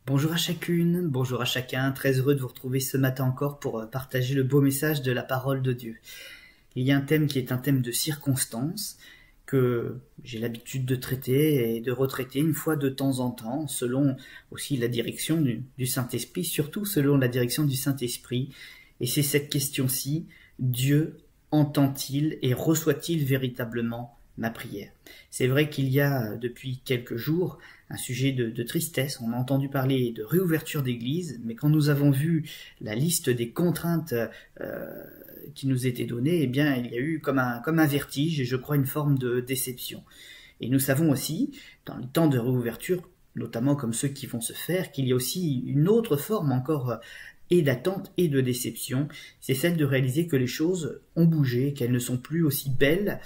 Bonjour à chacune, bonjour à chacun, très heureux de vous retrouver ce matin encore pour partager le beau message de la parole de Dieu. Il y a un thème qui est un thème de circonstance que j'ai l'habitude de traiter et de retraiter une fois de temps en temps, selon aussi la direction du Saint-Esprit, surtout selon la direction du Saint-Esprit. Et c'est cette question-ci, Dieu entend-il et reçoit-il véritablement ma prière? C'est vrai qu'il y a depuis quelques jours un sujet de tristesse. On a entendu parler de réouverture d'église, mais quand nous avons vu la liste des contraintes qui nous étaient données, eh bien, il y a eu comme un vertige et je crois une forme de déception. Et nous savons aussi, dans les temps de réouverture, notamment comme ceux qui vont se faire, qu'il y a aussi une autre forme encore et d'attente et de déception, c'est celle de réaliser que les choses ont bougé, qu'elles ne sont plus aussi belles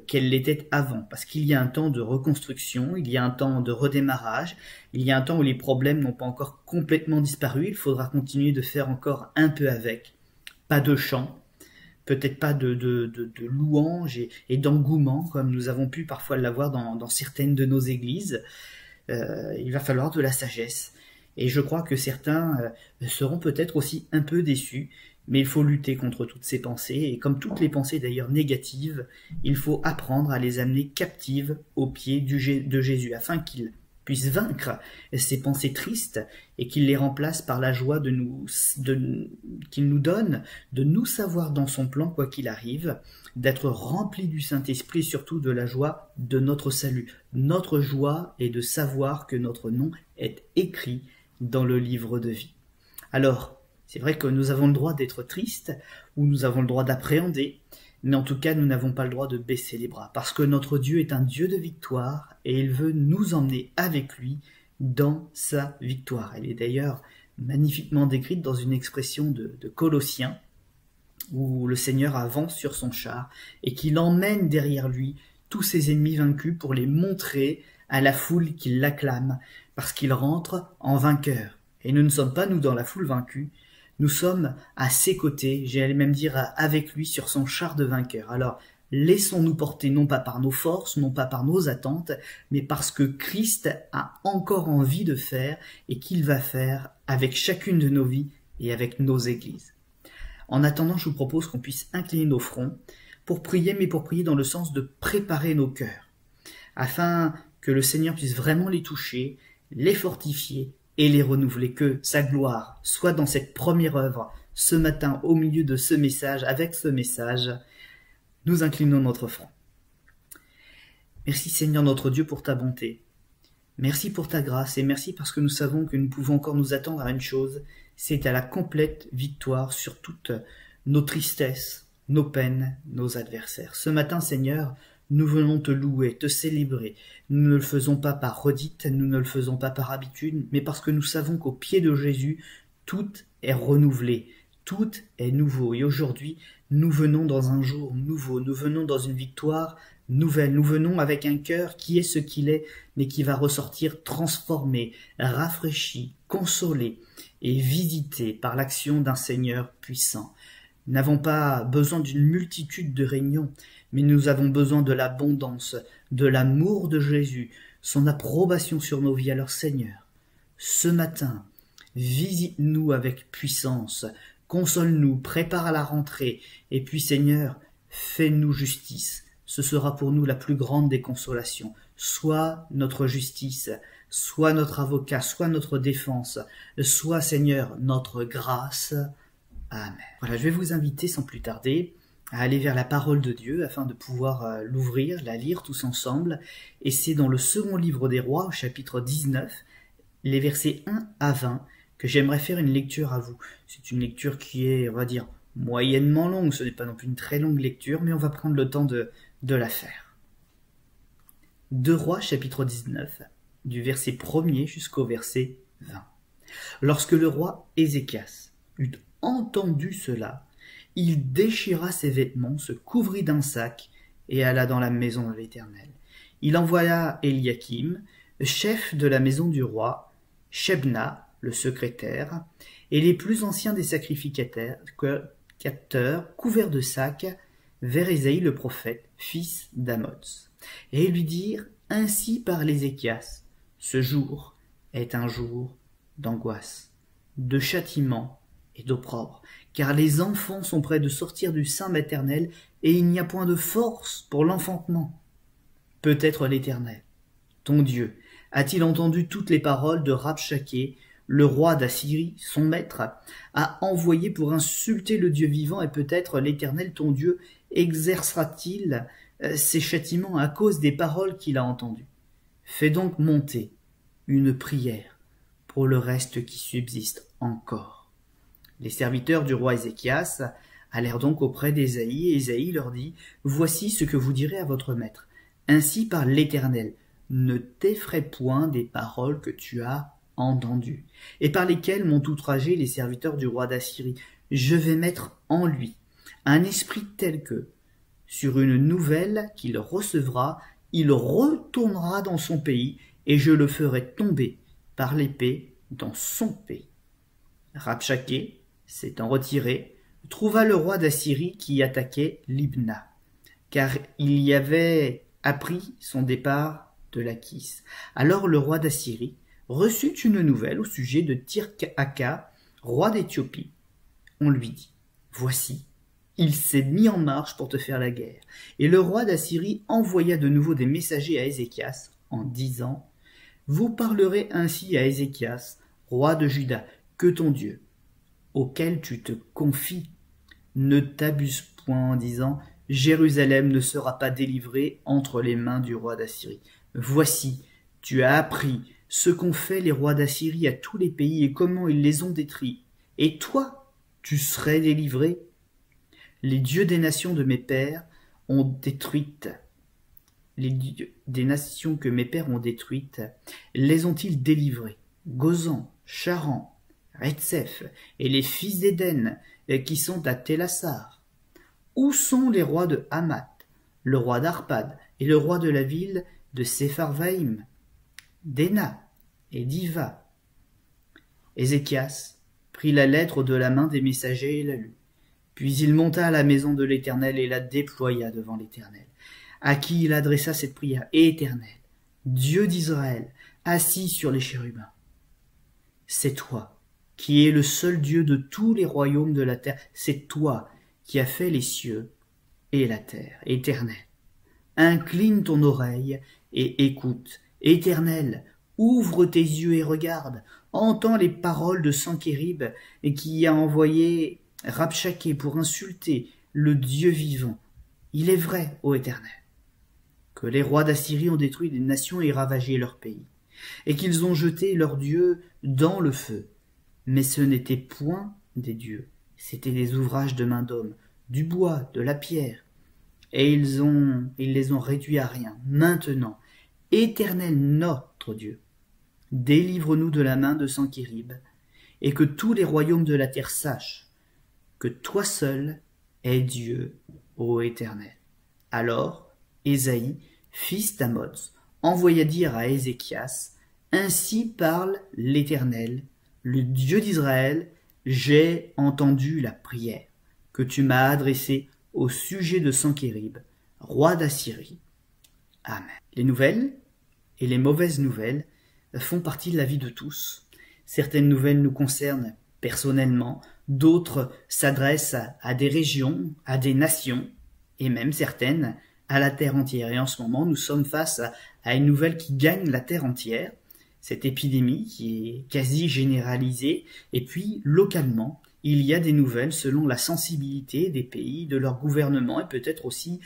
qu'elles l'étaient avant, parce qu'il y a un temps de reconstruction, il y a un temps de redémarrage, il y a un temps où les problèmes n'ont pas encore complètement disparu, il faudra continuer de faire encore un peu avec, pas de chant, peut-être pas de louanges et d'engouement, comme nous avons pu parfois l'avoir dans certaines de nos églises, il va falloir de la sagesse. Et je crois que certains seront peut-être aussi un peu déçus, mais il faut lutter contre toutes ces pensées, et comme toutes les pensées d'ailleurs négatives, il faut apprendre à les amener captives aux pieds de Jésus, afin qu'il puisse vaincre ces pensées tristes et qu'il les remplace par la joie qu'il nous donne de nous savoir dans son plan quoi qu'il arrive, d'être rempli du Saint-Esprit, surtout de la joie de notre salut. Notre joie est de savoir que notre nom est écrit dans le livre de vie. Alors, c'est vrai que nous avons le droit d'être tristes, ou nous avons le droit d'appréhender, mais en tout cas, nous n'avons pas le droit de baisser les bras, parce que notre Dieu est un Dieu de victoire, et il veut nous emmener avec lui dans sa victoire. Elle est d'ailleurs magnifiquement décrite dans une expression de Colossiens, où le Seigneur avance sur son char, et qu'il emmène derrière lui tous ses ennemis vaincus pour les montrer à la foule qui l'acclame, parce qu'il rentre en vainqueur. Et nous ne sommes pas, nous, dans la foule vaincue, nous sommes à ses côtés, j'allais même dire avec lui sur son char de vainqueur. Alors, laissons-nous porter non pas par nos forces, non pas par nos attentes, mais parce que Christ a encore envie de faire et qu'il va faire avec chacune de nos vies et avec nos églises. En attendant, je vous propose qu'on puisse incliner nos fronts pour prier, mais pour prier dans le sens de préparer nos cœurs, afin que le Seigneur puisse vraiment les toucher, les fortifier et les renouveler, que sa gloire soit dans cette première œuvre, ce matin, au milieu de ce message, avec ce message, nous inclinons notre front. Merci Seigneur notre Dieu pour ta bonté, merci pour ta grâce et merci parce que nous savons que nous pouvons encore nous attendre à une chose, c'est à la complète victoire sur toutes nos tristesses, nos peines, nos adversaires. Ce matin Seigneur, nous venons te louer, te célébrer. Nous ne le faisons pas par redite, nous ne le faisons pas par habitude, mais parce que nous savons qu'au pied de Jésus, tout est renouvelé, tout est nouveau. Et aujourd'hui, nous venons dans un jour nouveau, nous venons dans une victoire nouvelle. Nous venons avec un cœur qui est ce qu'il est, mais qui va ressortir transformé, rafraîchi, consolé et visité par l'action d'un Seigneur puissant. Nous n'avons pas besoin d'une multitude de réunions, mais nous avons besoin de l'abondance, de l'amour de Jésus, son approbation sur nos vies. Alors Seigneur, ce matin, visite-nous avec puissance, console-nous, prépare à la rentrée, et puis Seigneur, fais-nous justice. Ce sera pour nous la plus grande des consolations. Sois notre justice, sois notre avocat, sois notre défense, sois Seigneur notre grâce. Amen. Voilà, je vais vous inviter sans plus tarder à aller vers la parole de Dieu afin de pouvoir l'ouvrir, la lire tous ensemble. Et c'est dans le second livre des Rois, au chapitre 19, les versets 1 à 20, que j'aimerais faire une lecture à vous. C'est une lecture qui est, on va dire, moyennement longue. Ce n'est pas non plus une très longue lecture, mais on va prendre le temps de la faire. 2 Rois, chapitre 19, du verset 1er jusqu'au verset 20. Lorsque le roi Ézéchias eut entendu cela, il déchira ses vêtements, se couvrit d'un sac et alla dans la maison de l'Éternel. Il envoya Eliakim, chef de la maison du roi, Shebna, le secrétaire, et les plus anciens des sacrificateurs, couverts de sacs, vers Ésaïe le prophète, fils d'Amoz. Et ils lui dirent, ainsi parle Ézéchias, ce jour est un jour d'angoisse, de châtiment et d'opprobre, car les enfants sont près de sortir du sein maternel, et il n'y a point de force pour l'enfantement. Peut-être l'Éternel, ton Dieu, a-t-il entendu toutes les paroles de Rabshakeh, le roi d'Assyrie, son maître, a envoyé pour insulter le Dieu vivant, et peut-être l'Éternel, ton Dieu, exercera-t-il ses châtiments à cause des paroles qu'il a entendues. Fais donc monter une prière pour le reste qui subsiste encore. Les serviteurs du roi Ézéchias allèrent donc auprès d'Ésaïe, et Ésaïe leur dit, « Voici ce que vous direz à votre maître. Ainsi parle l'Éternel, ne t'effraie point des paroles que tu as entendues, et par lesquelles m'ont outragé les serviteurs du roi d'Assyrie. Je vais mettre en lui un esprit tel que, sur une nouvelle qu'il recevra, il retournera dans son pays, et je le ferai tomber par l'épée dans son pays. » Rabshakeh, s'étant retiré, trouva le roi d'Assyrie qui attaquait Libna, car il y avait appris son départ de Lakhis. Alors le roi d'Assyrie reçut une nouvelle au sujet de Tirhaka, roi d'Éthiopie. On lui dit, « Voici, il s'est mis en marche pour te faire la guerre. » Et le roi d'Assyrie envoya de nouveau des messagers à Ézéchias en disant, « Vous parlerez ainsi à Ézéchias, roi de Juda, que ton Dieu, auquel tu te confies, ne t'abuse point en disant, Jérusalem ne sera pas délivrée entre les mains du roi d'Assyrie. Voici, tu as appris ce qu'ont fait les rois d'Assyrie à tous les pays et comment ils les ont détruits. Et toi, tu serais délivré. Les dieux des nations de mes pères ont détruites. Les dieux des nations que mes pères ont détruites, les ont-ils délivrés? Gozan, Charan, Retsef et les fils d'Éden qui sont à Télassar. Où sont les rois de Hamath, le roi d'Arpad et le roi de la ville de Sepharvaïm, d'Ena et d'Iva? Ézéchias prit la lettre de la main des messagers et la lut. Puis il monta à la maison de l'Éternel et la déploya devant l'Éternel, à qui il adressa cette prière. Éternel, Dieu d'Israël, assis sur les chérubins, c'est toi qui es le seul Dieu de tous les royaumes de la terre. C'est toi qui as fait les cieux et la terre. Éternel, incline ton oreille et écoute. Éternel, ouvre tes yeux et regarde. Entends les paroles de Sanchérib qui a envoyé Rabshakeh pour insulter le Dieu vivant. Il est vrai, ô Éternel, que les rois d'Assyrie ont détruit des nations et ravagé leur pays, et qu'ils ont jeté leurs dieux dans le feu. Mais ce n'était point des dieux, c'étaient des ouvrages de main d'homme, du bois, de la pierre, et ils les ont réduits à rien. Maintenant, Éternel notre Dieu, délivre-nous de la main de Sanchérib, et que tous les royaumes de la terre sachent que toi seul es Dieu, ô Éternel. Alors Ésaïe, fils d'Amoz, envoya dire à Ézéchias, ainsi parle l'Éternel, le Dieu d'Israël, j'ai entendu la prière que tu m'as adressée au sujet de Sanchérib, roi d'Assyrie. Amen. Les nouvelles et les mauvaises nouvelles font partie de la vie de tous. Certaines nouvelles nous concernent personnellement, d'autres s'adressent à des régions, à des nations, et même certaines à la terre entière. Et en ce moment, nous sommes face à une nouvelle qui gagne la terre entière, cette épidémie qui est quasi généralisée, et puis localement, il y a des nouvelles selon la sensibilité des pays, de leur gouvernement, et peut-être aussi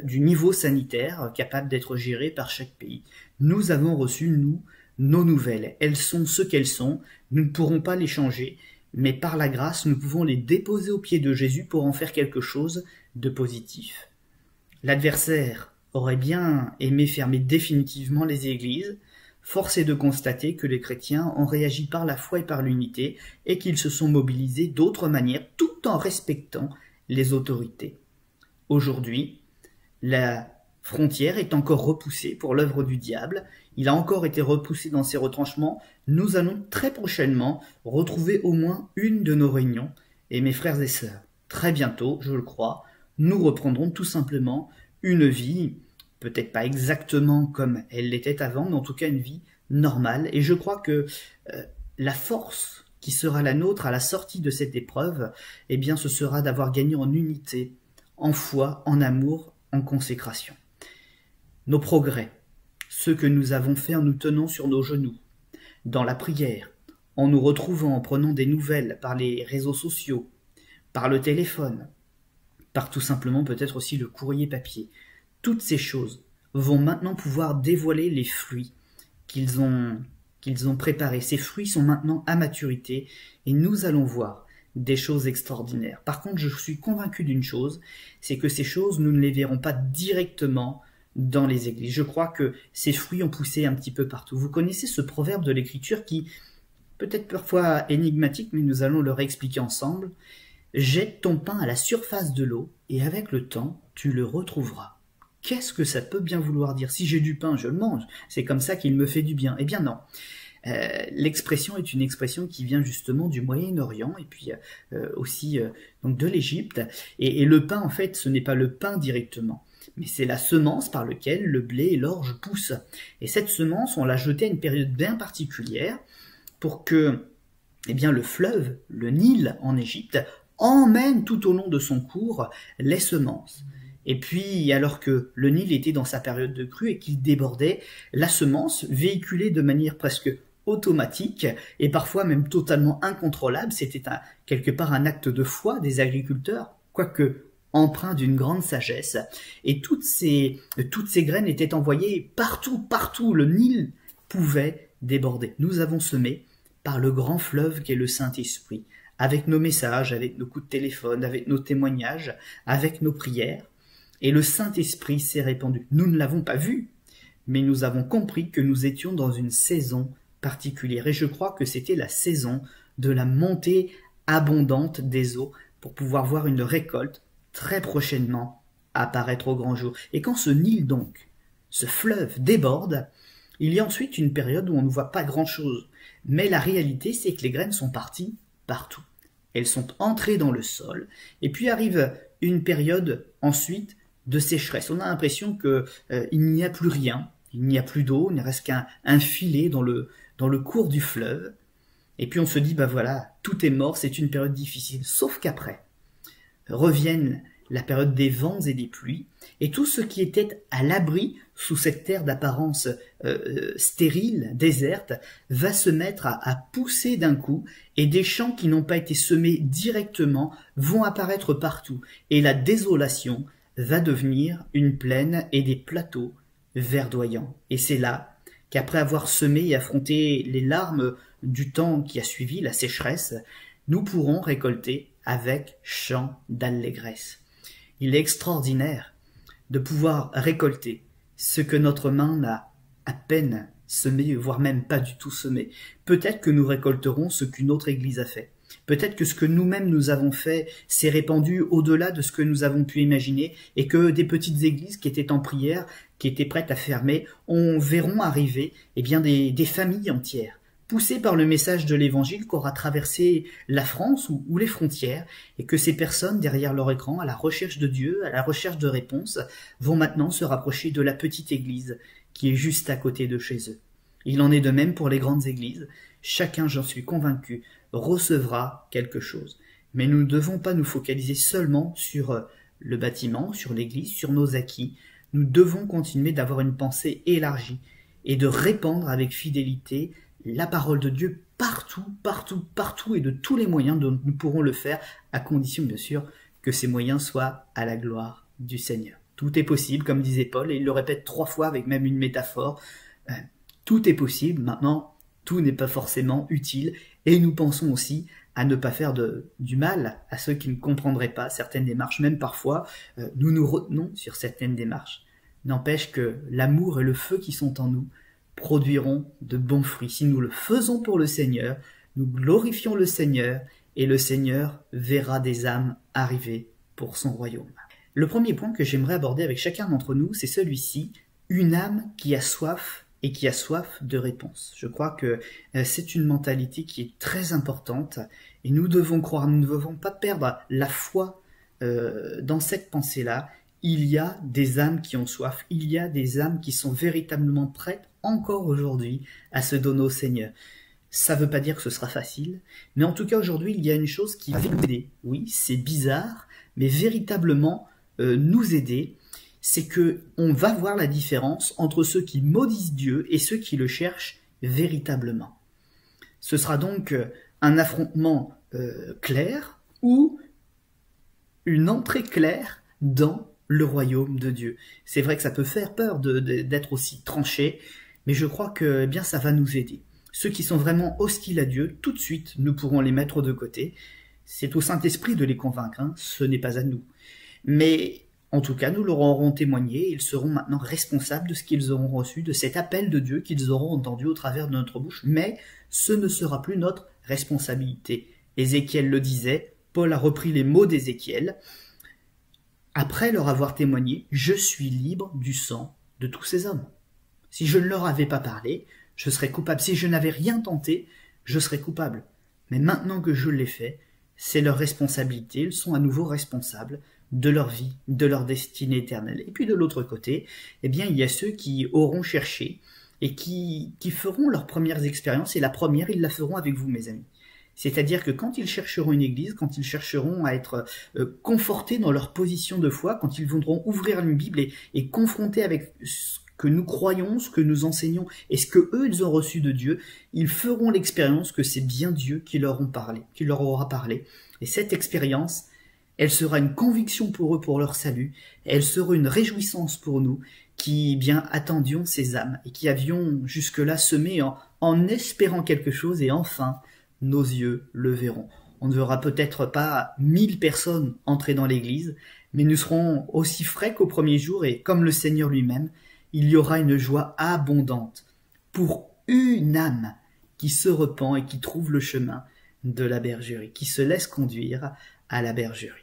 du niveau sanitaire capable d'être géré par chaque pays. Nous avons reçu, nous, nos nouvelles. Elles sont ce qu'elles sont, nous ne pourrons pas les changer, mais par la grâce, nous pouvons les déposer aux pieds de Jésus pour en faire quelque chose de positif. L'adversaire aurait bien aimé fermer définitivement les églises. Force est de constater que les chrétiens ont réagi par la foi et par l'unité et qu'ils se sont mobilisés d'autres manières tout en respectant les autorités. Aujourd'hui, la frontière est encore repoussée pour l'œuvre du diable. Il a encore été repoussé dans ses retranchements. Nous allons très prochainement retrouver au moins une de nos réunions. Et mes frères et sœurs, très bientôt, je le crois, nous reprendrons tout simplement une vie, peut-être pas exactement comme elle l'était avant, mais en tout cas une vie normal. Et je crois que la force qui sera la nôtre à la sortie de cette épreuve, eh bien, ce sera d'avoir gagné en unité, en foi, en amour, en consécration. Nos progrès, ceux que nous avons faits en nous tenant sur nos genoux, dans la prière, en nous retrouvant, en prenant des nouvelles par les réseaux sociaux, par le téléphone, par tout simplement peut-être aussi le courrier papier. Toutes ces choses vont maintenant pouvoir dévoiler les fruits qu'ils ont préparés. Ces fruits sont maintenant à maturité et nous allons voir des choses extraordinaires. Par contre, je suis convaincu d'une chose, c'est que ces choses, nous ne les verrons pas directement dans les églises. Je crois que ces fruits ont poussé un petit peu partout. Vous connaissez ce proverbe de l'Écriture qui, peut-être parfois énigmatique, mais nous allons le réexpliquer ensemble. Jette ton pain à la surface de l'eau, et avec le temps, tu le retrouveras. Qu'est-ce que ça peut bien vouloir dire? Si j'ai du pain, je le mange. C'est comme ça qu'il me fait du bien. Eh bien non. L'expression est une expression qui vient justement du Moyen-Orient et puis aussi donc de l'Égypte. Et le pain, en fait, ce n'est pas le pain directement, mais c'est la semence par laquelle le blé et l'orge poussent. Et cette semence, on l'a jetée à une période bien particulière pour que eh bien, le fleuve, le Nil en Égypte, emmène tout au long de son cours les semences. Et puis, alors que le Nil était dans sa période de crue et qu'il débordait, la semence, véhiculée de manière presque automatique et parfois même totalement incontrôlable, c'était quelque part un acte de foi des agriculteurs, quoique empreint d'une grande sagesse. Et toutes ces graines étaient envoyées partout, où le Nil pouvait déborder. Nous avons semé par le grand fleuve qu'est le Saint-Esprit, avec nos messages, avec nos coups de téléphone, avec nos témoignages, avec nos prières. Et le Saint-Esprit s'est répandu. Nous ne l'avons pas vu, mais nous avons compris que nous étions dans une saison particulière. Et je crois que c'était la saison de la montée abondante des eaux pour pouvoir voir une récolte très prochainement apparaître au grand jour. Et quand ce Nil donc, ce fleuve déborde, il y a ensuite une période où on ne voit pas grand-chose. Mais la réalité, c'est que les graines sont parties partout. Elles sont entrées dans le sol. Et puis arrive une période ensuite de sécheresse. On a l'impression qu'il n'y a plus rien. Il n'y a plus d'eau. Il ne reste qu'un filet dans le cours du fleuve. Et puis on se dit, bah voilà, tout est mort. C'est une période difficile. Sauf qu'après, reviennent la période des vents et des pluies, et tout ce qui était à l'abri sous cette terre d'apparence stérile, déserte, va se mettre à pousser d'un coup, et des champs qui n'ont pas été semés directement vont apparaître partout, et la désolation va devenir une plaine et des plateaux verdoyants. Et c'est là qu'après avoir semé et affronté les larmes du temps qui a suivi, la sécheresse, nous pourrons récolter avec chant d'allégresse. Il est extraordinaire de pouvoir récolter ce que notre main n'a à peine semé, voire même pas du tout semé. Peut-être que nous récolterons ce qu'une autre église a fait. Peut-être que ce que nous-mêmes nous avons fait s'est répandu au-delà de ce que nous avons pu imaginer et que des petites églises qui étaient en prière, qui étaient prêtes à fermer, verront arriver eh bien, des familles entières, poussées par le message de l'Évangile qu'aura traversé la France ou les frontières, et que ces personnes, derrière leur écran, à la recherche de Dieu, à la recherche de réponses, vont maintenant se rapprocher de la petite église qui est juste à côté de chez eux. Il en est de même pour les grandes églises. Chacun, j'en suis convaincu, recevra quelque chose. Mais nous ne devons pas nous focaliser seulement sur le bâtiment, sur l'église, sur nos acquis. Nous devons continuer d'avoir une pensée élargie et de répandre avec fidélité la parole de Dieu partout et de tous les moyens dont nous pourrons le faire, à condition bien sûr que ces moyens soient à la gloire du Seigneur. Tout est possible, comme disait Paul, et il le répète 3 fois avec même une métaphore. Tout est possible, maintenant tout n'est pas forcément utile, et nous pensons aussi à ne pas faire du mal à ceux qui ne comprendraient pas certaines démarches, même parfois nous nous retenons sur certaines démarches. N'empêche que l'amour et le feu qui sont en nous produiront de bons fruits. Si nous le faisons pour le Seigneur, nous glorifions le Seigneur, et le Seigneur verra des âmes arriver pour son royaume. Le premier point que j'aimerais aborder avec chacun d'entre nous, c'est celui-ci, une âme qui a soif et qui a soif de réponse. Je crois que c'est une mentalité qui est très importante, et nous devons croire, nous ne devons pas perdre la foi dans cette pensée-là. il y a des âmes qui ont soif, il y a des âmes qui sont véritablement prêtes encore aujourd'hui à se donner au Seigneur. Ça ne veut pas dire que ce sera facile, mais en tout cas aujourd'hui il y a une chose qui va nous aider. Oui, c'est bizarre, mais véritablement nous aider, c'est que on va voir la différence entre ceux qui maudissent Dieu et ceux qui le cherchent véritablement. Ce sera donc un affrontement clair ou une entrée claire dans le royaume de Dieu. C'est vrai que ça peut faire peur d'être aussi tranché, mais je crois que eh bien ça va nous aider. Ceux qui sont vraiment hostiles à Dieu, tout de suite, nous pourrons les mettre de côté. C'est au Saint-Esprit de les convaincre, hein, ce n'est pas à nous. Mais en tout cas, nous leur aurons témoigné, et ils seront maintenant responsables de ce qu'ils auront reçu, de cet appel de Dieu qu'ils auront entendu au travers de notre bouche, mais ce ne sera plus notre responsabilité. Ézéchiel le disait, Paul a repris les mots d'Ézéchiel. Après leur avoir témoigné, je suis libre du sang de tous ces hommes. Si je ne leur avais pas parlé, je serais coupable. Si je n'avais rien tenté, je serais coupable. Mais maintenant que je l'ai fait, c'est leur responsabilité. Ils sont à nouveau responsables de leur vie, de leur destinée éternelle. Et puis de l'autre côté, eh bien, il y a ceux qui auront cherché et qui feront leurs premières expériences. Et la première, ils la feront avec vous, mes amis. C'est-à-dire que quand ils chercheront une église, quand ils chercheront à être confortés dans leur position de foi, quand ils voudront ouvrir une Bible et confronter avec ce que nous croyons, ce que nous enseignons et ce que eux ils ont reçu de Dieu, ils feront l'expérience que c'est bien Dieu qui leur aura parlé. Et cette expérience, elle sera une conviction pour eux pour leur salut, elle sera une réjouissance pour nous qui bien attendions ces âmes et qui avions jusque-là semé en espérant quelque chose et enfin nos yeux le verront. On ne verra peut-être pas 1000 personnes entrer dans l'église, mais nous serons aussi frais qu'au premier jour et comme le Seigneur lui-même, il y aura une joie abondante pour une âme qui se repent et qui trouve le chemin de la bergerie, qui se laisse conduire à la bergerie.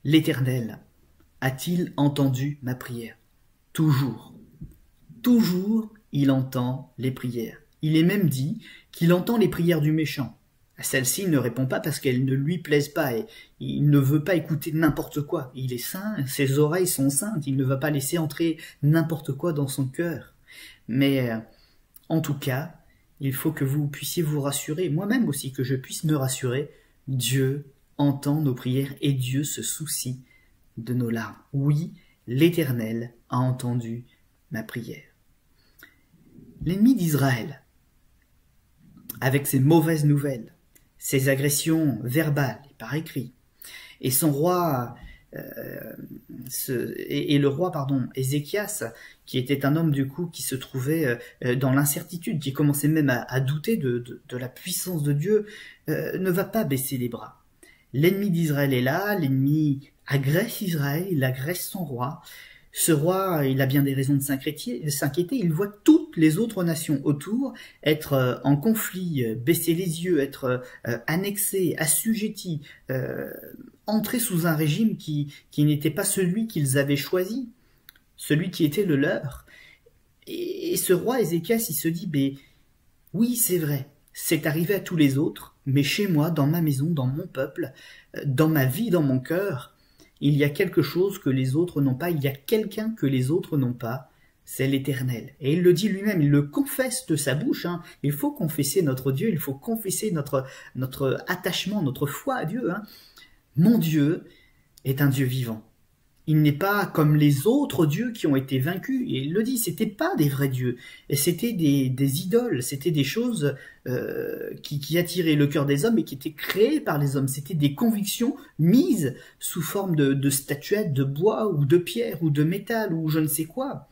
L'Éternel a-t-il entendu ma prière? Toujours, toujours il entend les prières. Il est même dit qu'il entend les prières du méchant. Celle-ci ne répond pas parce qu'elle ne lui plaise pas et il ne veut pas écouter n'importe quoi. Il est saint, ses oreilles sont saintes, il ne va pas laisser entrer n'importe quoi dans son cœur. Mais en tout cas, il faut que vous puissiez vous rassurer, moi-même aussi que je puisse me rassurer, Dieu entend nos prières et Dieu se soucie de nos larmes. Oui, l'Éternel a entendu ma prière. L'ennemi d'Israël, avec ses mauvaises nouvelles, ses agressions verbales et par écrit, et son roi, le roi, Ézéchias, qui était un homme du coup qui se trouvait dans l'incertitude, qui commençait même à douter de la puissance de Dieu, ne va pas baisser les bras. L'ennemi d'Israël est là, l'ennemi agresse Israël, il agresse son roi. Ce roi, il a bien des raisons de s'inquiéter, il voit toutes les autres nations autour être en conflit, baisser les yeux, être annexés, assujettis, entrer sous un régime qui n'était pas celui qu'ils avaient choisi, celui qui était le leur. Et ce roi Ézéchias, il se dit, oui, c'est vrai, c'est arrivé à tous les autres, mais chez moi, dans ma maison, dans mon peuple, dans ma vie, dans mon cœur, il y a quelque chose que les autres n'ont pas, il y a quelqu'un que les autres n'ont pas, c'est l'Éternel. Et il le dit lui-même, il le confesse de sa bouche, hein. Il faut confesser notre Dieu, il faut confesser notre attachement, notre foi à Dieu. Hein. Mon Dieu est un Dieu vivant. Il n'est pas comme les autres dieux qui ont été vaincus. Et il le dit, c'était pas des vrais dieux. Et c'était des idoles, c'était des choses qui attiraient le cœur des hommes et qui étaient créées par les hommes. C'était des convictions mises sous forme de statuettes, de bois ou de pierre ou de métal ou je ne sais quoi.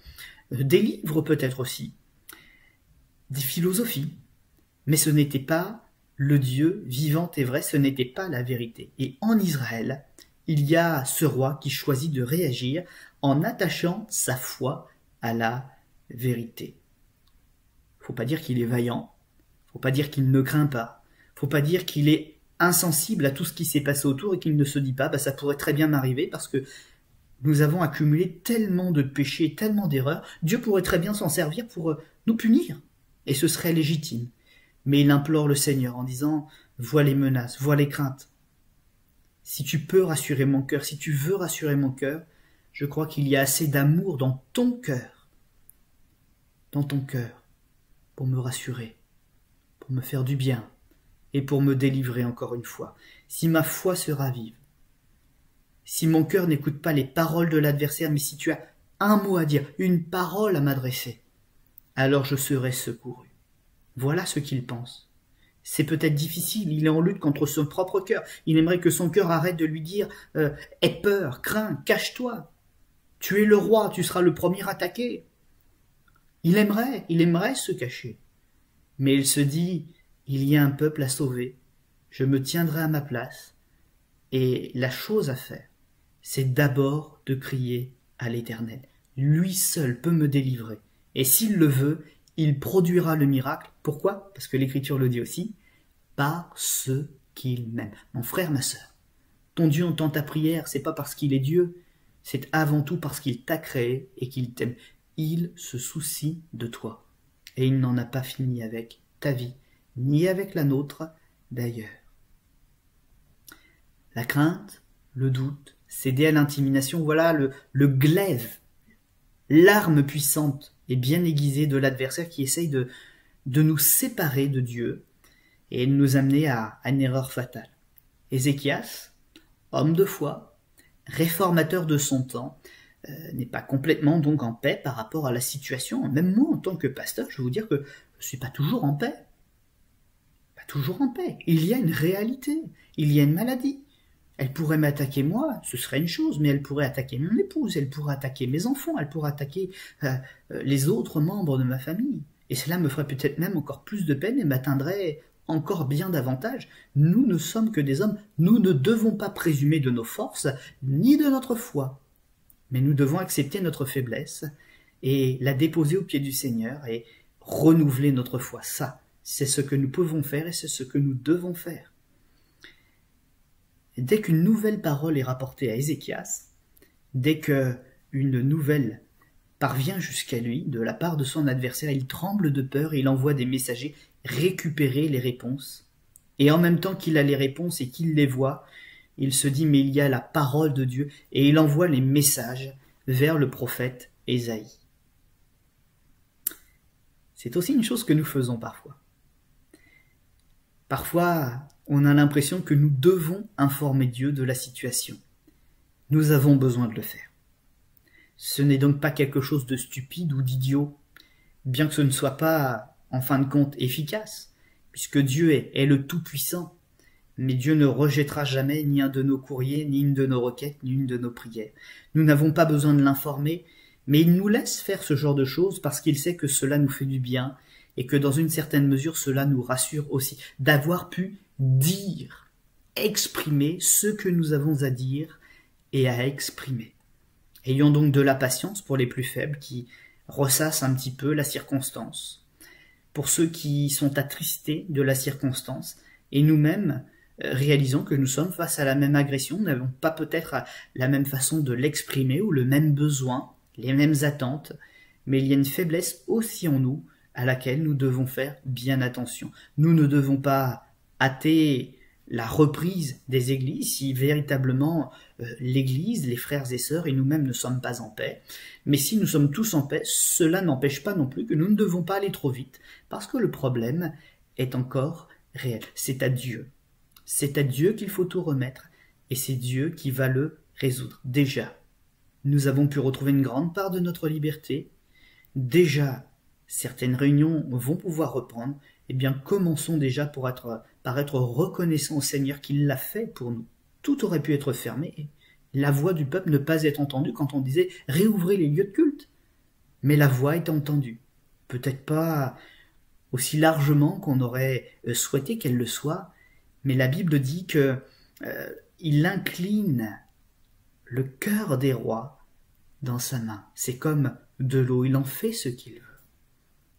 Des livres peut-être aussi. Des philosophies. Mais ce n'était pas le Dieu vivant et vrai, ce n'était pas la vérité. Et en Israël, il y a ce roi qui choisit de réagir en attachant sa foi à la vérité. Faut pas dire qu'il est vaillant, faut pas dire qu'il ne craint pas, faut pas dire qu'il est insensible à tout ce qui s'est passé autour et qu'il ne se dit pas ça pourrait très bien m'arriver parce que nous avons accumulé tellement de péchés, tellement d'erreurs, Dieu pourrait très bien s'en servir pour nous punir et ce serait légitime. Mais il implore le Seigneur en disant vois les menaces, vois les craintes. si tu peux rassurer mon cœur, si tu veux rassurer mon cœur, je crois qu'il y a assez d'amour dans ton cœur, pour me rassurer, pour me faire du bien et pour me délivrer encore une fois. Si ma foi se ravive, si mon cœur n'écoute pas les paroles de l'adversaire, mais si tu as un mot à dire, une parole à m'adresser, alors je serai secouru. Voilà ce qu'il pense. C'est peut-être difficile, il est en lutte contre son propre cœur. Il aimerait que son cœur arrête de lui dire « Aie peur, crains, cache-toi. Tu es le roi, tu seras le premier attaqué. » Il aimerait se cacher. Mais il se dit « Il y a un peuple à sauver, je me tiendrai à ma place. » Et la chose à faire, c'est d'abord de crier à l'Éternel. Lui seul peut me délivrer. Et s'il le veut, il produira le miracle. Pourquoi? Parce que l'Écriture le dit aussi. Par ceux qu'il m'aime. Mon frère, ma sœur, ton Dieu entend ta prière, c'est pas parce qu'il est Dieu, c'est avant tout parce qu'il t'a créé et qu'il t'aime. Il se soucie de toi. Et il n'en a pas fini avec ta vie, ni avec la nôtre d'ailleurs. La crainte, le doute, céder à l'intimidation, voilà le glaive, l'arme puissante et bien aiguisée de l'adversaire qui essaye de nous séparer de Dieu et de nous amener à une erreur fatale. Ézéchias, homme de foi, réformateur de son temps, n'est pas complètement donc en paix par rapport à la situation. Même moi, en tant que pasteur, je vais vous dire que je ne suis pas toujours en paix. Pas toujours en paix. Il y a une réalité, il y a une maladie. Elle pourrait m'attaquer moi, ce serait une chose, mais elle pourrait attaquer mon épouse, elle pourrait attaquer mes enfants, elle pourrait attaquer les autres membres de ma famille. Et cela me ferait peut-être même encore plus de peine et m'atteindrait encore bien davantage. Nous ne sommes que des hommes, nous ne devons pas présumer de nos forces, ni de notre foi. Mais nous devons accepter notre faiblesse et la déposer aux pieds du Seigneur et renouveler notre foi. Ça, c'est ce que nous pouvons faire et c'est ce que nous devons faire. Dès qu'une nouvelle parole est rapportée à Ézéchias, dès qu'une nouvelle parvient jusqu'à lui de la part de son adversaire, il tremble de peur et il envoie des messagers récupérer les réponses. Et en même temps qu'il a les réponses et qu'il les voit, il se dit mais il y a la parole de Dieu et il envoie les messages vers le prophète Ésaïe. C'est aussi une chose que nous faisons parfois. Parfois, on a l'impression que nous devons informer Dieu de la situation. Nous avons besoin de le faire. Ce n'est donc pas quelque chose de stupide ou d'idiot, bien que ce ne soit pas, en fin de compte, efficace, puisque Dieu est le Tout-Puissant. Mais Dieu ne rejettera jamais ni un de nos courriers, ni une de nos requêtes, ni une de nos prières. Nous n'avons pas besoin de l'informer, mais il nous laisse faire ce genre de choses parce qu'il sait que cela nous fait du bien et que dans une certaine mesure cela nous rassure aussi d'avoir pu dire, exprimer ce que nous avons à dire et à exprimer. Ayons donc de la patience pour les plus faibles qui ressassent un petit peu la circonstance, pour ceux qui sont attristés de la circonstance, et nous-mêmes réalisons que nous sommes face à la même agression, nous n'avons pas peut-être la même façon de l'exprimer ou le même besoin, les mêmes attentes, mais il y a une faiblesse aussi en nous à laquelle nous devons faire bien attention. Nous ne devons pas hâter la reprise des églises si véritablement l'église, les frères et sœurs et nous-mêmes ne sommes pas en paix. Mais si nous sommes tous en paix, cela n'empêche pas non plus que nous ne devons pas aller trop vite parce que le problème est encore réel. C'est à Dieu. C'est à Dieu qu'il faut tout remettre et c'est Dieu qui va le résoudre. Déjà, nous avons pu retrouver une grande part de notre liberté. Déjà, certaines réunions vont pouvoir reprendre. Eh bien, commençons déjà par être reconnaissants au Seigneur qu'il l'a fait pour nous. Tout aurait pu être fermé. La voix du peuple ne pas être entendue quand on disait « réouvrez les lieux de culte ». Mais la voix est entendue. Peut-être pas aussi largement qu'on aurait souhaité qu'elle le soit, mais la Bible dit que il incline le cœur des rois dans sa main. C'est comme de l'eau, il en fait ce qu'il veut.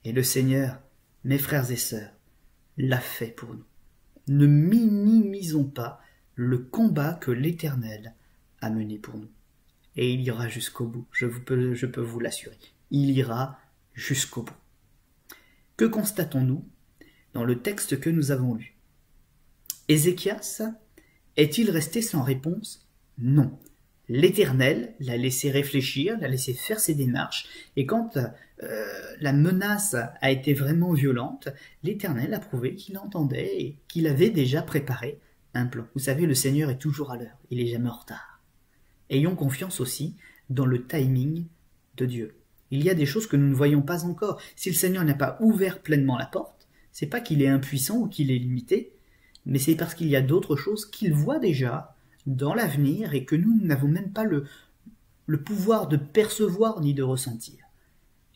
Et le Seigneur, mes frères et sœurs, l'a fait pour nous. Ne minimisons pas le combat que l'Éternel a mené pour nous. Et il ira jusqu'au bout, je peux vous l'assurer. Il ira jusqu'au bout. Que constatons-nous dans le texte que nous avons lu? Ézéchias Est-il resté sans réponse? Non. L'Éternel l'a laissé réfléchir, l'a laissé faire ses démarches, et quand la menace a été vraiment violente, l'Éternel a prouvé qu'il entendait et qu'il avait déjà préparé un plan. Vous savez, le Seigneur est toujours à l'heure, il n'est jamais en retard. Ayons confiance aussi dans le timing de Dieu. Il y a des choses que nous ne voyons pas encore. Si le Seigneur n'a pas ouvert pleinement la porte, c'est pas qu'il est impuissant ou qu'il est limité, mais c'est parce qu'il y a d'autres choses qu'il voit déjà dans l'avenir et que nous n'avons même pas le pouvoir de percevoir ni de ressentir.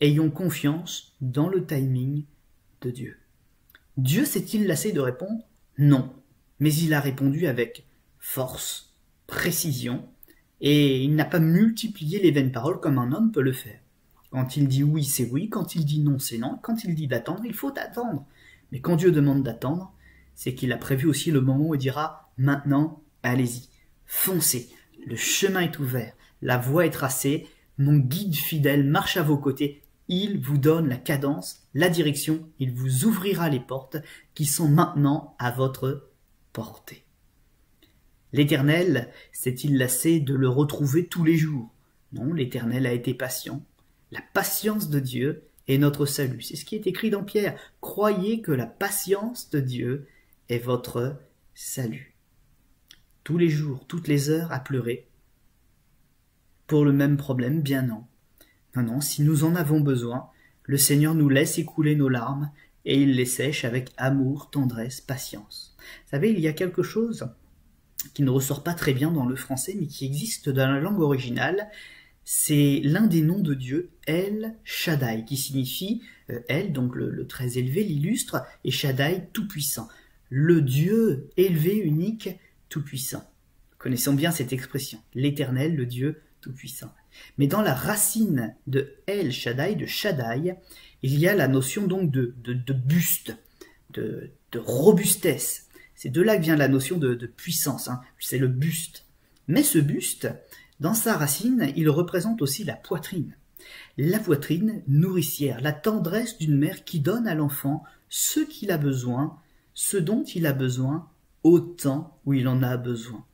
Ayons confiance dans le timing de Dieu. Dieu s'est-il lassé de répondre? Non, mais il a répondu avec force, précision, et il n'a pas multiplié les vaines paroles comme un homme peut le faire. Quand il dit oui, c'est oui, quand il dit non, c'est non, quand il dit d'attendre, il faut attendre. Mais quand Dieu demande d'attendre, c'est qu'il a prévu aussi le moment où il dira « Maintenant, allez-y, foncez, le chemin est ouvert, la voie est tracée, mon guide fidèle marche à vos côtés, il vous donne la cadence, la direction, il vous ouvrira les portes qui sont maintenant à votre portée. » L'Éternel s'est-il lassé de le retrouver tous les jours? Non, l'Éternel a été patient. La patience de Dieu est notre salut. C'est ce qui est écrit dans Pierre. Croyez que la patience de Dieu est votre salut. Tous les jours, toutes les heures à pleurer pour le même problème, bien non. Non, non, si nous en avons besoin, le Seigneur nous laisse écouler nos larmes et il les sèche avec amour, tendresse, patience. Vous savez, il y a quelque chose qui ne ressort pas très bien dans le français, mais qui existe dans la langue originale. C'est l'un des noms de Dieu, El Shaddai, qui signifie El, donc le très élevé, l'illustre, et Shaddai, tout-puissant. Le Dieu élevé, unique, tout-puissant. Connaissons bien cette expression, l'Éternel, le Dieu tout-puissant. Mais dans la racine de El Shaddai, de Shaddai, il y a la notion donc de buste, de robustesse. C'est de là que vient la notion de puissance, hein. C'est le buste. Mais ce buste, dans sa racine, il représente aussi la poitrine. La poitrine nourricière, la tendresse d'une mère qui donne à l'enfant ce qu'il a besoin, ce dont il a besoin, au temps où il en a besoin.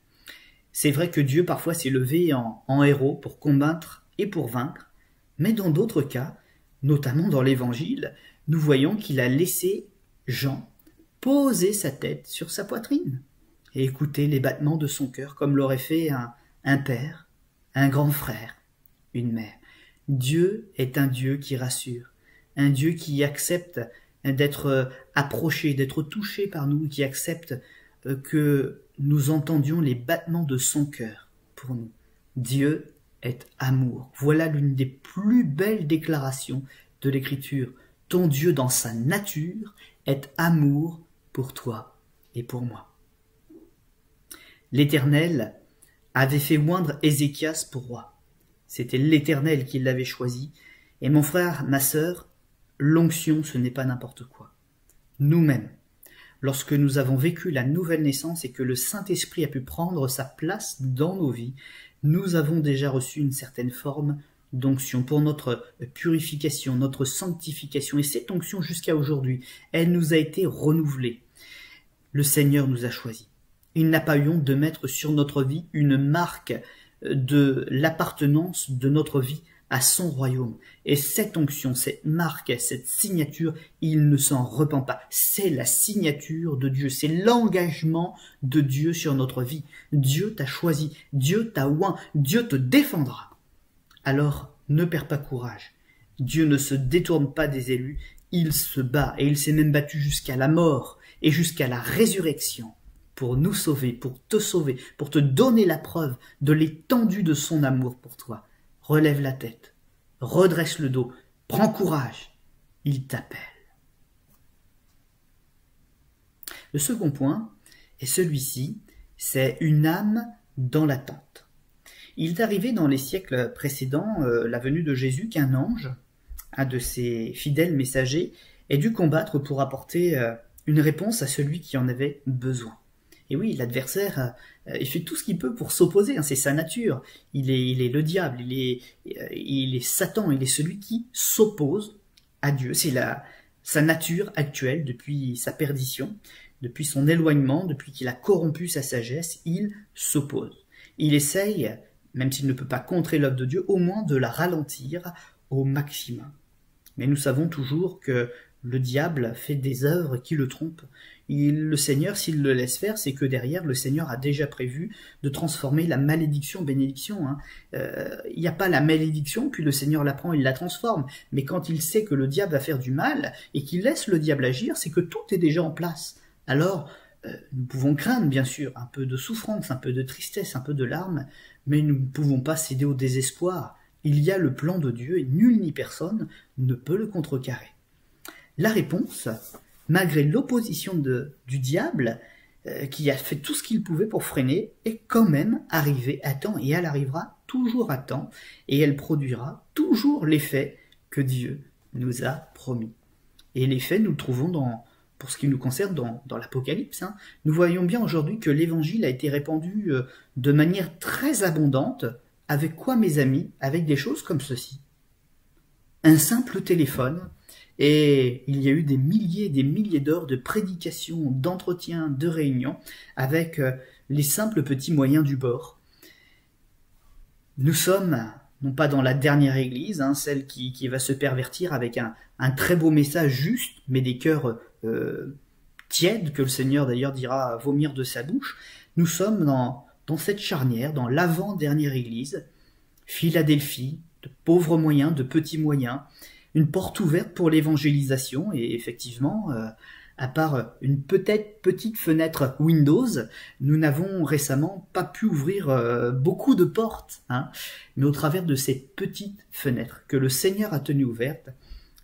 C'est vrai que Dieu parfois s'est levé en héros pour combattre et pour vaincre, mais dans d'autres cas, notamment dans l'Évangile, nous voyons qu'il a laissé Jean poser sa tête sur sa poitrine et écouter les battements de son cœur comme l'aurait fait un père, un grand frère, une mère. Dieu est un Dieu qui rassure, un Dieu qui accepte d'être approché, d'être touché par nous, qui accepte que nous entendions les battements de son cœur pour nous. Dieu est amour. Voilà l'une des plus belles déclarations de l'Écriture. Ton Dieu dans sa nature est amour pour toi et pour moi. L'Éternel avait fait oindre Ézéchias pour roi. C'était l'Éternel qui l'avait choisi. Et mon frère, ma sœur, l'onction, ce n'est pas n'importe quoi. Nous-mêmes, lorsque nous avons vécu la nouvelle naissance et que le Saint-Esprit a pu prendre sa place dans nos vies, nous avons déjà reçu une certaine forme d'onction pour notre purification, notre sanctification. Et cette onction, jusqu'à aujourd'hui, elle nous a été renouvelée. Le Seigneur nous a choisis. Il n'a pas eu honte de mettre sur notre vie une marque de l'appartenance de notre vie à son royaume. Et cette onction, cette marque, cette signature, il ne s'en repent pas. C'est la signature de Dieu, c'est l'engagement de Dieu sur notre vie. Dieu t'a choisi, Dieu t'a oint, Dieu te défendra. Alors, ne perds pas courage. Dieu ne se détourne pas des élus, il se bat, et il s'est même battu jusqu'à la mort et jusqu'à la résurrection pour nous sauver, pour te donner la preuve de l'étendue de son amour pour toi. Relève la tête, redresse le dos, prends courage, il t'appelle. Le second point est celui-ci, c'est une âme dans l'attente. Il est arrivé dans les siècles précédents, la venue de Jésus, qu'un ange, un de ses fidèles messagers, ait dû combattre pour apporter une réponse à celui qui en avait besoin. Et oui, l'adversaire, il fait tout ce qu'il peut pour s'opposer, hein, c'est sa nature. Il est le diable, il est Satan, il est celui qui s'oppose à Dieu. C'est sa nature actuelle, depuis sa perdition, depuis son éloignement, depuis qu'il a corrompu sa sagesse, il s'oppose. Il essaye, même s'il ne peut pas contrer l'œuvre de Dieu, au moins de la ralentir au maximum. Mais nous savons toujours que le diable fait des œuvres qui le trompent. Le Seigneur, s'il le laisse faire, c'est que derrière, le Seigneur a déjà prévu de transformer la malédiction en bénédiction. Il n'y a pas la malédiction, puis le Seigneur la prend, il la transforme. Mais quand il sait que le diable va faire du mal, et qu'il laisse le diable agir, c'est que tout est déjà en place. Alors, nous pouvons craindre, bien sûr, un peu de souffrance, un peu de tristesse, un peu de larmes, mais nous ne pouvons pas céder au désespoir. Il y a le plan de Dieu, et nul ni personne ne peut le contrecarrer. La réponse, malgré l'opposition du diable, qui a fait tout ce qu'il pouvait pour freiner, est quand même arrivée à temps, et elle arrivera toujours à temps, et elle produira toujours l'effet que Dieu nous a promis. Et l'effet, nous le trouvons pour ce qui nous concerne dans l'Apocalypse. Nous voyons bien aujourd'hui que l'Évangile a été répandu de manière très abondante. Avec quoi, mes amis? Avec des choses comme ceci. Un simple téléphone, et il y a eu des milliers et des milliers d'heures de prédications, d'entretiens, de réunions, avec les simples petits moyens du bord. Nous sommes, non pas dans la dernière église, celle qui va se pervertir avec un très beau message juste, mais des cœurs tièdes, que le Seigneur d'ailleurs dira vomir de sa bouche. Nous sommes dans cette charnière, dans l'avant-dernière église, Philadelphie, de pauvres moyens, de petits moyens, une porte ouverte pour l'évangélisation, et effectivement, à part une peut-être petite fenêtre Windows, nous n'avons récemment pas pu ouvrir beaucoup de portes, mais au travers de ces petites fenêtres que le Seigneur a tenues ouvertes,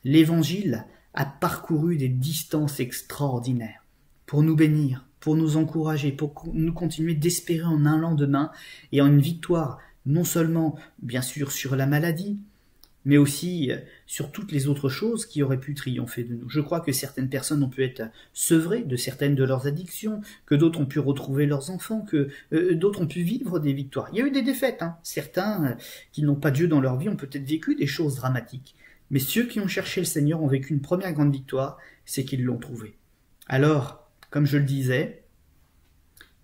l'évangile a parcouru des distances extraordinaires pour nous bénir, pour nous encourager, pour nous continuer d'espérer en un lendemain et en une victoire, non seulement, bien sûr, sur la maladie, mais aussi sur toutes les autres choses qui auraient pu triompher de nous. Je crois que certaines personnes ont pu être sevrées de certaines de leurs addictions, que d'autres ont pu retrouver leurs enfants, que d'autres ont pu vivre des victoires. Il y a eu des défaites, Certains qui n'ont pas Dieu dans leur vie ont peut-être vécu des choses dramatiques. Mais ceux qui ont cherché le Seigneur ont vécu une première grande victoire, c'est qu'ils l'ont trouvé. Alors, comme je le disais,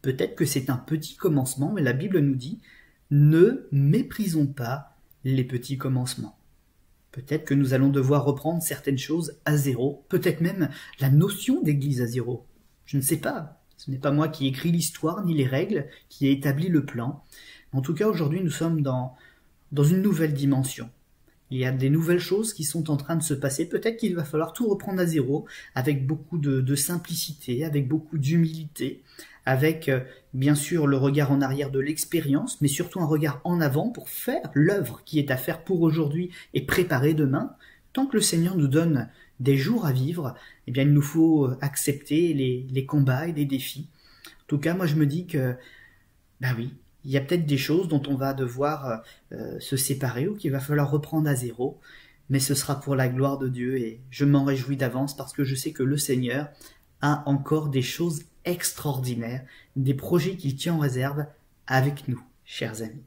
peut-être que c'est un petit commencement, mais la Bible nous dit « Ne méprisons pas les petits commencements ». Peut-être que nous allons devoir reprendre certaines choses à zéro, peut-être même la notion d'église à zéro. Je ne sais pas, ce n'est pas moi qui écris l'histoire ni les règles, qui ai établi le plan. En tout cas, aujourd'hui, nous sommes dans une nouvelle dimension. Il y a des nouvelles choses qui sont en train de se passer. Peut-être qu'il va falloir tout reprendre à zéro, avec beaucoup de simplicité, avec beaucoup d'humilité, avec bien sûr le regard en arrière de l'expérience, mais surtout un regard en avant pour faire l'œuvre qui est à faire pour aujourd'hui et préparer demain. Tant que le Seigneur nous donne des jours à vivre, eh bien il nous faut accepter les combats et les défis. En tout cas, moi je me dis que, oui, il y a peut-être des choses dont on va devoir se séparer ou qu'il va falloir reprendre à zéro, mais ce sera pour la gloire de Dieu et je m'en réjouis d'avance parce que je sais que le Seigneur a encore des choses extraordinaires, des projets qu'il tient en réserve avec nous, chers amis.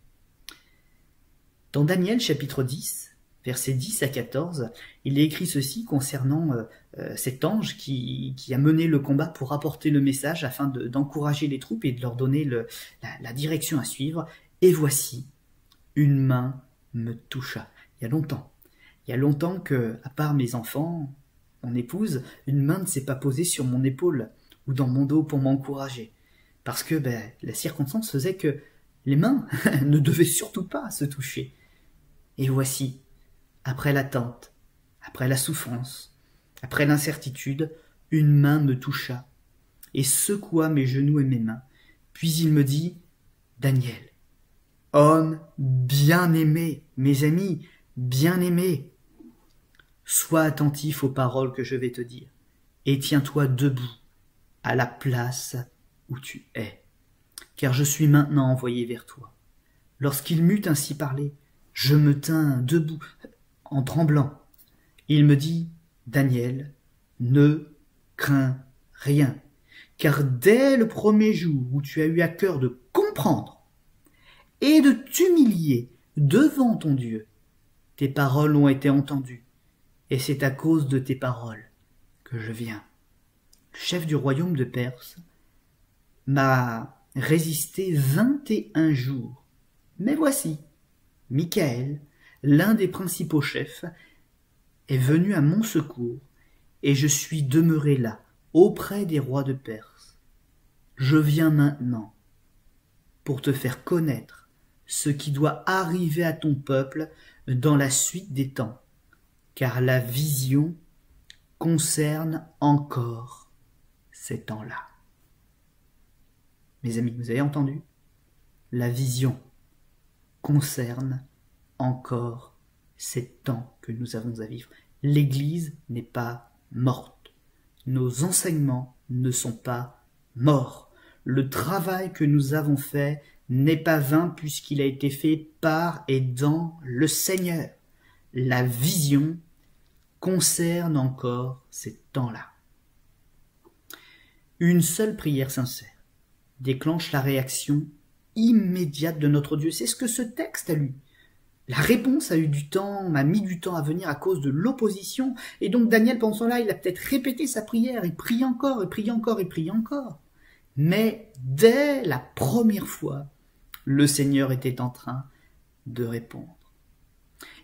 Dans Daniel chapitre 10, versets 10 à 14, il est écrit ceci concernant cet ange qui a mené le combat pour apporter le message afin d'encourager les troupes et de leur donner la direction à suivre. Et voici, une main me toucha. Il y a longtemps que, à part mes enfants, mon épouse, une main ne s'est pas posée sur mon épaule ou dans mon dos pour m'encourager. Parce que la circonstance faisait que les mains ne devaient surtout pas se toucher. Et voici, après l'attente, après la souffrance, après l'incertitude, une main me toucha et secoua mes genoux et mes mains. Puis il me dit, « Daniel, homme bien-aimé, mes amis, bien-aimé, sois attentif aux paroles que je vais te dire et tiens-toi debout à la place où tu es, car je suis maintenant envoyé vers toi. » Lorsqu'il m'eut ainsi parlé, je me tins debout, en tremblant. Il me dit, « Daniel, ne crains rien, car dès le premier jour où tu as eu à cœur de comprendre et de t'humilier devant ton Dieu, tes paroles ont été entendues, et c'est à cause de tes paroles je viens. Le chef du royaume de Perse m'a résisté 21 jours. Mais voici, Michael, l'un des principaux chefs, est venu à mon secours, et je suis demeuré là, auprès des rois de Perse. Je viens maintenant pour te faire connaître ce qui doit arriver à ton peuple dans la suite des temps, car la vision concerne encore ces temps-là. Mes amis, vous avez entendu? La vision concerne encore ces temps que nous avons à vivre. L'Église n'est pas morte. Nos enseignements ne sont pas morts. Le travail que nous avons fait n'est pas vain puisqu'il a été fait par et dans le Seigneur. La vision concerne encore ces temps-là. Une seule prière sincère déclenche la réaction immédiate de notre Dieu. C'est ce que ce texte a lu. La réponse a eu du temps, m'a mis du temps à venir à cause de l'opposition. Et donc Daniel, pendant ce temps-là, il a peut-être répété sa prière, il prie encore, il prie encore, il prie encore. Mais dès la première fois, le Seigneur était en train de répondre.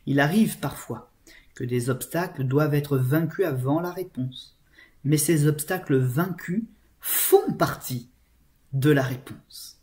Il arrive parfois que des obstacles doivent être vaincus avant la réponse. Mais ces obstacles vaincus font partie de la réponse.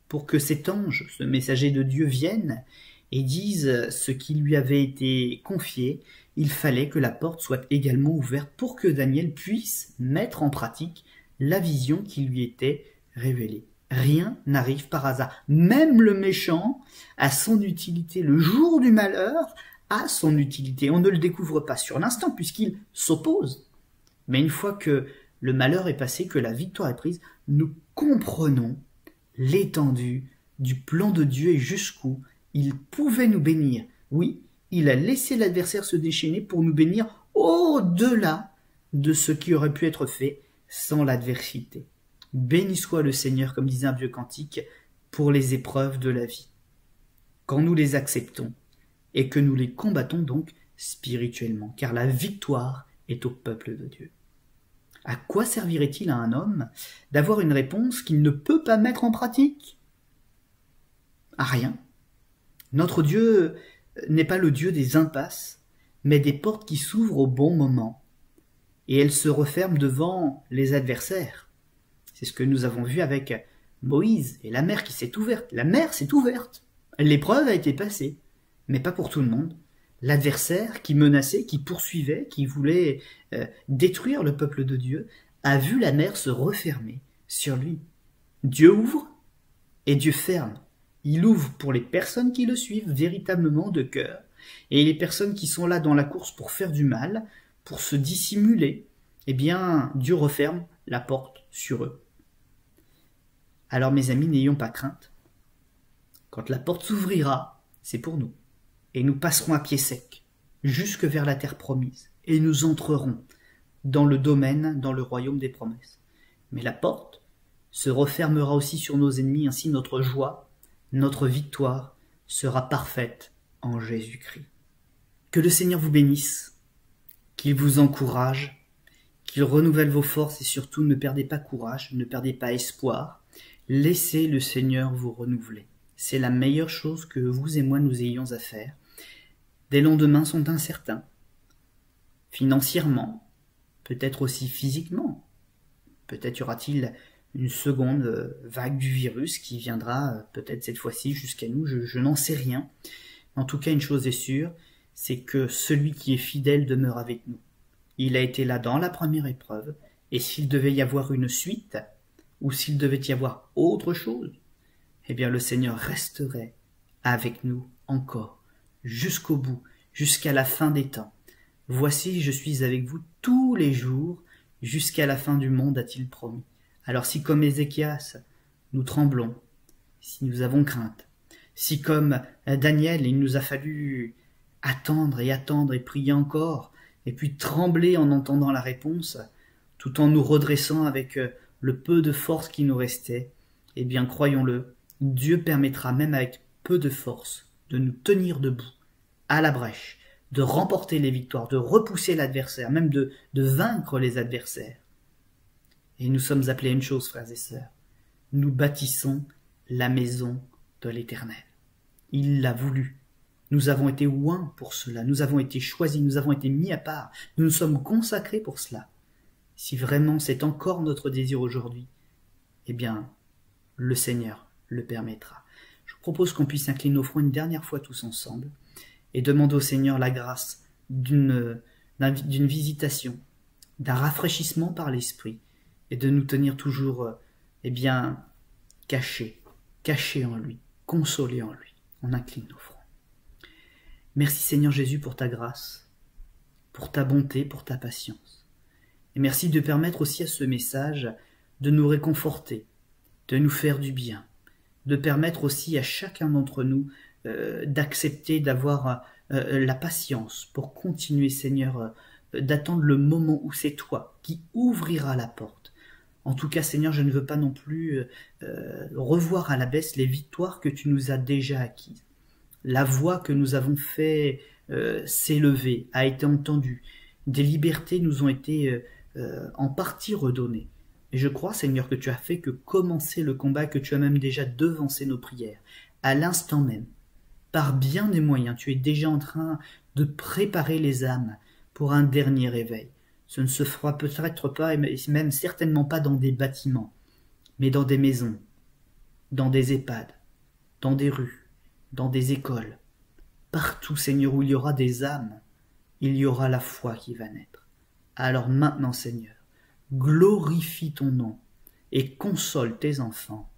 Pour que cet ange, ce messager de Dieu, vienne et dise ce qui lui avait été confié, il fallait que la porte soit également ouverte pour que Daniel puisse mettre en pratique la vision qui lui était révélée. Rien n'arrive par hasard. Même le méchant a son utilité. Le jour du malheur a son utilité. On ne le découvre pas sur l'instant puisqu'il s'oppose. Mais une fois que le malheur est passé, que la victoire est prise, nous comprenons l'étendue du plan de Dieu et jusqu'où il pouvait nous bénir. Oui, il a laissé l'adversaire se déchaîner pour nous bénir au-delà de ce qui aurait pu être fait sans l'adversité. Béni soit le Seigneur, comme disait un vieux cantique, pour les épreuves de la vie. Quand nous les acceptons et que nous les combattons donc spirituellement, car la victoire est au peuple de Dieu. À quoi servirait-il à un homme d'avoir une réponse qu'il ne peut pas mettre en pratique? À rien. Notre Dieu n'est pas le Dieu des impasses, mais des portes qui s'ouvrent au bon moment, et elles se referment devant les adversaires. C'est ce que nous avons vu avec Moïse et la mer qui s'est ouverte. La mer s'est ouverte. L'épreuve a été passée, mais pas pour tout le monde. L'adversaire qui menaçait, qui poursuivait, qui voulait détruire le peuple de Dieu, a vu la mer se refermer sur lui. Dieu ouvre et Dieu ferme. Il ouvre pour les personnes qui le suivent véritablement de cœur, et les personnes qui sont là dans la course pour faire du mal, pour se dissimuler, eh bien Dieu referme la porte sur eux. Alors mes amis, n'ayons pas crainte. Quand la porte s'ouvrira, c'est pour nous. Et nous passerons à pied sec, jusque vers la terre promise, et nous entrerons dans le domaine, dans le royaume des promesses. Mais la porte se refermera aussi sur nos ennemis, ainsi notre joie, notre victoire sera parfaite en Jésus-Christ. Que le Seigneur vous bénisse, qu'il vous encourage, qu'il renouvelle vos forces et surtout ne perdez pas courage, ne perdez pas espoir, laissez le Seigneur vous renouveler. C'est la meilleure chose que vous et moi nous ayons à faire. Des lendemains sont incertains, financièrement, peut-être aussi physiquement. Peut-être y aura-t-il une seconde vague du virus qui viendra peut-être cette fois-ci jusqu'à nous, je n'en sais rien. En tout cas, une chose est sûre, c'est que celui qui est fidèle demeure avec nous. Il a été là dans la première épreuve, et s'il devait y avoir une suite, ou s'il devait y avoir autre chose, eh bien le Seigneur resterait avec nous encore, jusqu'au bout, jusqu'à la fin des temps. Voici, je suis avec vous tous les jours, jusqu'à la fin du monde, a-t-il promis. Alors si comme Ézéchias, nous tremblons, si nous avons crainte, si comme Daniel, il nous a fallu attendre et prier encore, et puis trembler en entendant la réponse, tout en nous redressant avec le peu de force qui nous restait, eh bien croyons-le, Dieu permettra même avec peu de force de nous tenir debout, à la brèche, de remporter les victoires, de repousser l'adversaire, même de vaincre les adversaires. Et nous sommes appelés à une chose, frères et sœurs. Nous bâtissons la maison de l'Éternel. Il l'a voulu. Nous avons été oints pour cela. Nous avons été choisis. Nous avons été mis à part. Nous nous sommes consacrés pour cela. Si vraiment c'est encore notre désir aujourd'hui, eh bien, le Seigneur le permettra. Je vous propose qu'on puisse incliner nos fronts une dernière fois tous ensemble et demander au Seigneur la grâce d'une visitation, d'un rafraîchissement par l'Esprit et de nous tenir toujours, cachés en lui, consolés en lui. On incline nos fronts. Merci Seigneur Jésus pour ta grâce, pour ta bonté, pour ta patience. Et merci de permettre aussi à ce message de nous réconforter, de nous faire du bien, de permettre aussi à chacun d'entre nous d'accepter, d'avoir la patience pour continuer, Seigneur, d'attendre le moment où c'est toi qui ouvriras la porte. En tout cas, Seigneur, je ne veux pas non plus revoir à la baisse les victoires que tu nous as déjà acquises. La voix que nous avons fait s'élever a été entendue. Des libertés nous ont été en partie redonnées. Et je crois, Seigneur, que tu as fait que commencer le combat, que tu as même déjà devancé nos prières. À l'instant même, par bien des moyens, tu es déjà en train de préparer les âmes pour un dernier réveil. Ce ne se fera peut-être pas, et même certainement pas dans des bâtiments, mais dans des maisons, dans des EHPAD, dans des rues, dans des écoles. Partout, Seigneur, où il y aura des âmes, il y aura la foi qui va naître. Alors maintenant, Seigneur, glorifie ton nom et console tes enfants.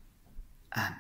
Amen.